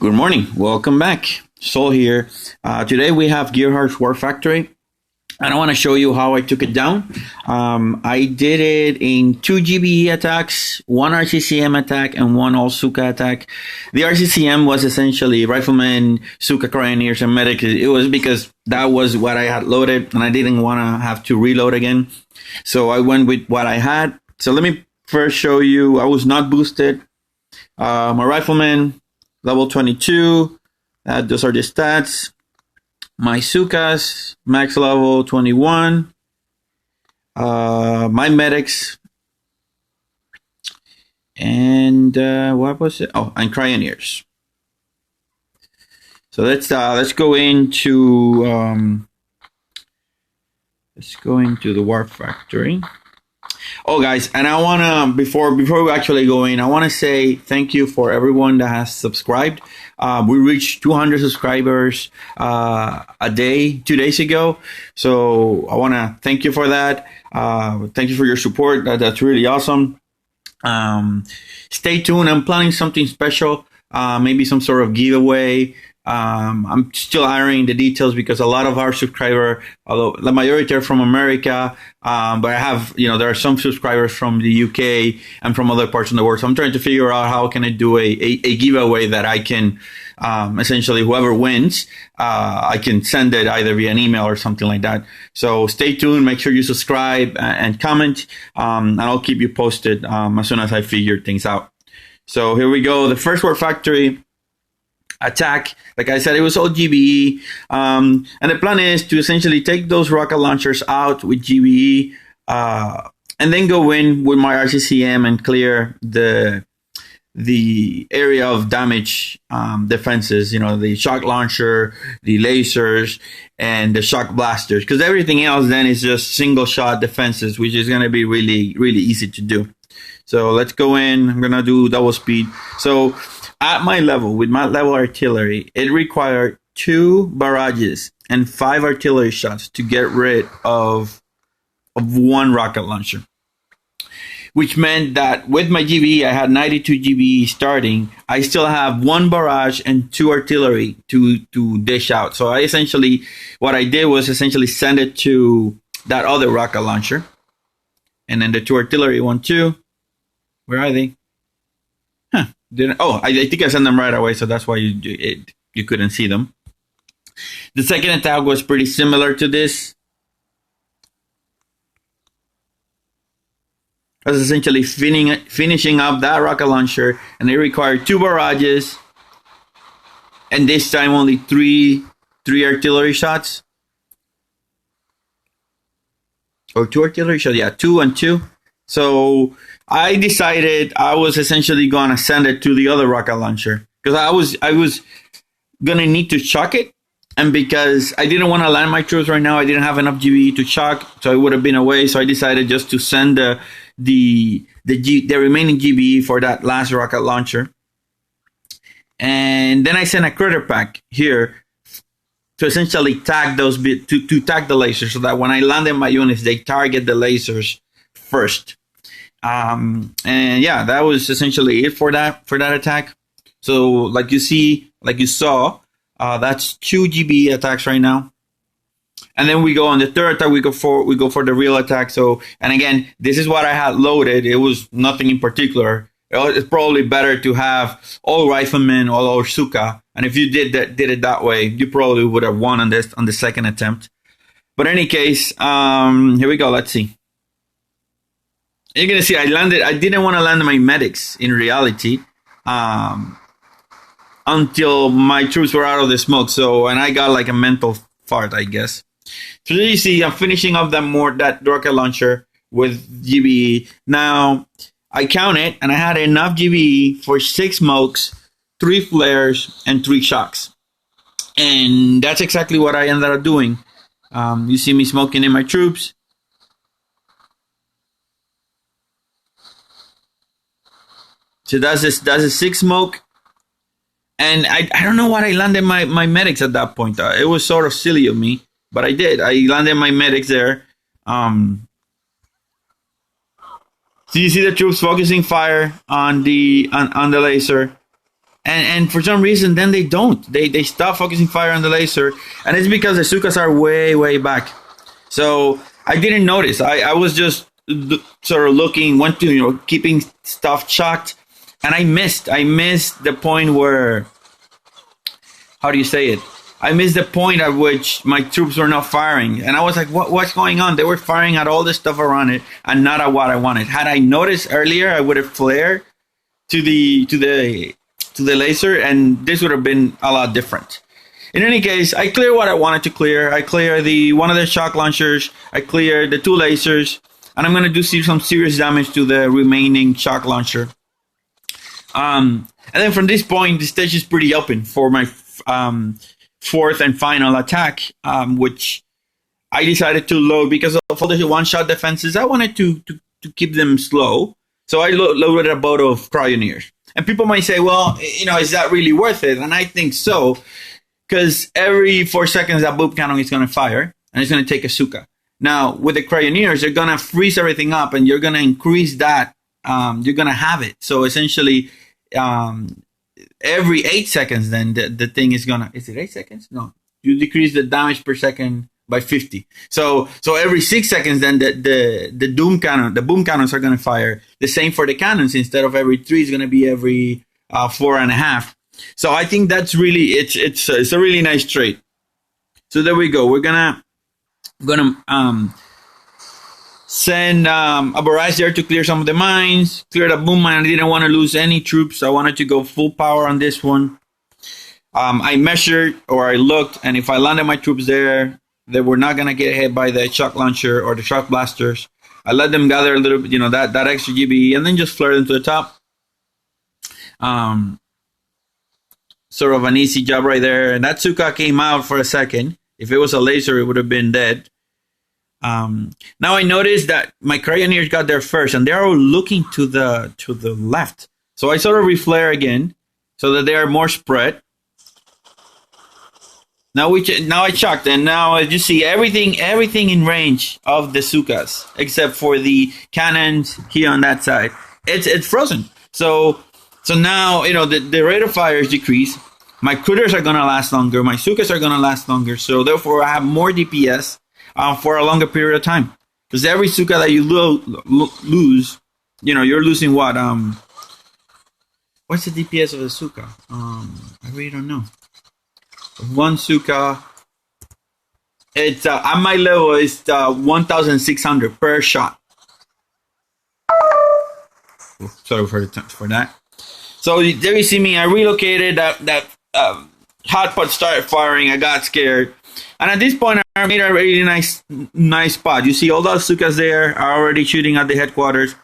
Good morning. Welcome back. Sol here. Today we have Gearheart's War Factory. And I want to show you how I took it down. I did it in 2 GBE attacks, 1 RCCM attack, and 1 all Suka attack. The RCCM was essentially Rifleman, Suka Carabiniers, and Medic. It was because that was what I had loaded, and I didn't want to have to reload again. So I went with what I had. So let me first show you. I was not boosted. My Rifleman, level 22. Those are the stats. My Sukas, max level 21. My medics. And what was it? Oh, and Carabiniers. So let's go into the War Factory. Oh, guys, and I wanna before we actually go in, I wanna say thank you for everyone that has subscribed. We reached 200 subscribers a day 2 days ago, so I wanna thank you for that. Thank you for your support. That's really awesome. Stay tuned. I'm planning something special. Maybe some sort of giveaway. I'm still ironing the details because a lot of our subscribers, although the majority are from America, but I have, there are some subscribers from the UK and from other parts of the world. So I'm trying to figure out how can I do a giveaway that I can, essentially whoever wins, I can send it either via an email or something like that. So stay tuned. Make sure you subscribe and comment, and I'll keep you posted, as soon as I figure things out. So here we go. The first War Factory attack, like I said, it was all GBE, and the plan is to essentially take those rocket launchers out with GBE, and then go in with my RCCM and clear the area of damage defenses. The shock launcher, the lasers, and the shock blasters, because everything else then is just single shot defenses, which is going to be really, really easy to do. So let's go in. I'm going to do double speed. So at my level, with my level artillery, it required 2 barrages and 5 artillery shots to get rid of 1 rocket launcher. Which meant that with my GBE, I had 92 GBE starting. I still have 1 barrage and 2 artillery to dish out. So what I did was essentially send it to that other rocket launcher. And then the 2 artillery, 1, 2. Where are they? I think I sent them right away, so that's why you couldn't see them. The second attack was pretty similar to this. I was essentially finishing up that rocket launcher, and it required 2 barrages, and this time only 3 artillery shots. Or 2 artillery shots, yeah, 2 and 2. So I decided I was essentially gonna send it to the other rocket launcher because I was gonna need to chuck it, and because I didn't want to land my troops right now, I didn't have enough GBE to chuck, so it would have been away. So I decided just to send the remaining GBE for that last rocket launcher, and then I sent a critter pack here to essentially tag those to tag the lasers, so that when I landed my units, they target the lasers first. And yeah, that was essentially it for that attack. So like you saw, that's 2 GBE attacks right now. And then we go on the third attack, we go for the real attack. So, and again, this is what I had loaded. It was nothing in particular. It's probably better to have all riflemen, all Suka. And if you did it that way, you probably would have won on the second attempt. But in any case, here we go. Let's see. You're gonna see I didn't want to land my medics in reality, until my troops were out of the smoke. So, and I got like a mental fart, I guess. So you see, I'm finishing up that rocket launcher with GBE. Now I counted, and I had enough GBE for 6 smokes, 3 flares, and 3 shocks. And that's exactly what I ended up doing. You see me smoking in my troops. So that's a 6 smoke. And I don't know why I landed my medics at that point. It was sort of silly of me, but I did. I landed my medics there. So you see the troops focusing fire on the laser. And for some reason, then they don't. They stop focusing fire on the laser, and it's because the sukas are way back. So I didn't notice. I was just sort of looking, went to keeping stuff chucked, and I missed the point where, how do you say it? I missed the point at which my troops were not firing, and I was like, what's going on? They were firing at all the stuff around it and not at what I wanted. Had I noticed earlier, I would have flared to the laser, and this would have been a lot different. In any case, I cleared what I wanted to clear. I cleared one of the shock launchers. I cleared the 2 lasers, and I'm going to do some serious damage to the remaining shock launcher. And then from this point, the stage is pretty open for my fourth and final attack, which I decided to load because of all the one-shot defenses. I wanted to keep them slow, so I loaded a boat of cryoneers. And people might say, well, is that really worth it? And I think so, because every 4 seconds that boob cannon is going to fire, and it's going to take a suka. Now, with the cryoneers, they're going to freeze everything up, and you're going to increase that. You're going to have it. So essentially, every 8 seconds, then the thing is gonna. Is it 8 seconds? No, you decrease the damage per second by 50. So every 6 seconds, then the boom cannons are gonna fire. The same for the cannons. Instead of every 3, it's gonna be every 4.5. So I think that's really it's a really nice trait. So there we go. We're gonna send a barrage there to clear some of the mines, clear the boom mine. I didn't want to lose any troops. I wanted to go full power on this one. I measured, or I looked, and if I landed my troops there, they were not going to get hit by the shock launcher or the shock blasters. I let them gather a little bit, that extra GBE, and then just flare them to the top. Sort of an easy job right there. And that Suka came out for a second. If it was a laser, it would have been dead. Now I noticed that my cryoneers got there first, and they're all looking to the left. So I sort of reflare again, so that they are more spread. Now I chucked, and now as you see, everything in range of the sukas, except for the cannons here on that side. It's frozen. So now the rate of fire is decreased. My critters are gonna last longer. My sukas are gonna last longer. So therefore, I have more DPS. For a longer period of time, because every suka that you lose, you're losing what? What's the DPS of a suka? I really don't know. One suka, it's at my level, it's 1,600 per shot. Sorry for that. So there you see me. I relocated. That hot pot started firing. I got scared. And at this point, I made a really nice spot. You see all those sukas there are already shooting at the headquarters.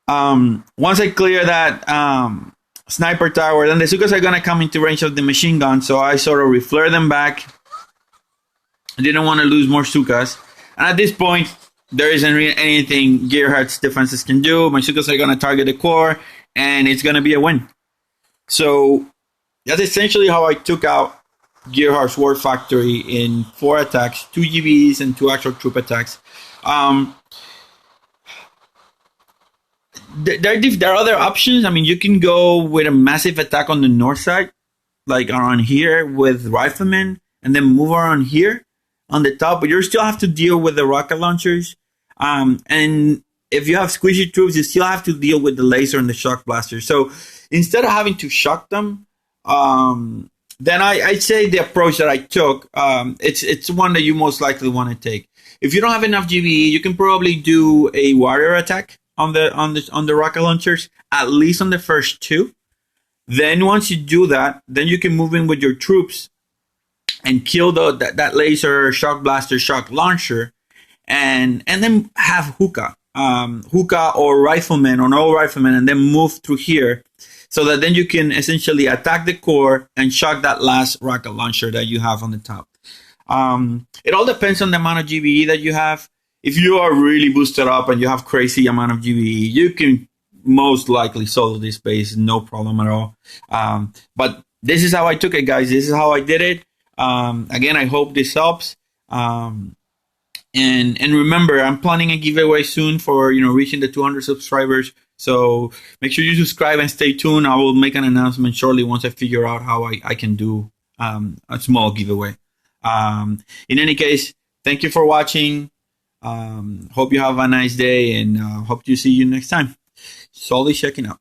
Once I clear that sniper tower, then the sukas are going to come into range of the machine gun. So I sort of reflare them back. I didn't want to lose more sukas. And at this point, there isn't really anything Gearheart's defenses can do. My sukas are going to target the core, and it's going to be a win. So that's essentially how I took out Gearheart's War Factory in 4 attacks, 2 GBEs and 2 actual troop attacks. There are other options. I mean, you can go with a massive attack on the north side, like around here with riflemen, and then move around here on the top. But you still have to deal with the rocket launchers. And if you have squishy troops, you still have to deal with the laser and the shock blaster. So instead of having to shock them, then I'd say the approach that I took, it's one that you most likely want to take. If you don't have enough GBE, you can probably do a warrior attack on the rocket launchers, at least on the first 2. Then once you do that, then you can move in with your troops and kill that laser, shock blaster, shock launcher, and then have hookah or riflemen or no riflemen, and then move through here. So that then you can essentially attack the core and shock that last rocket launcher that you have on the top. It all depends on the amount of GBE that you have. If you are really boosted up and you have crazy amount of GBE, you can most likely solo this base, no problem at all. But this is how I took it, guys. This is how I did it. Again, I hope this helps. And remember, I'm planning a giveaway soon for reaching the 200 subscribers. So make sure you subscribe and stay tuned. I will make an announcement shortly once I figure out how I can do a small giveaway. In any case, thank you for watching. Hope you have a nice day, and hope to see you next time. Solly checking out.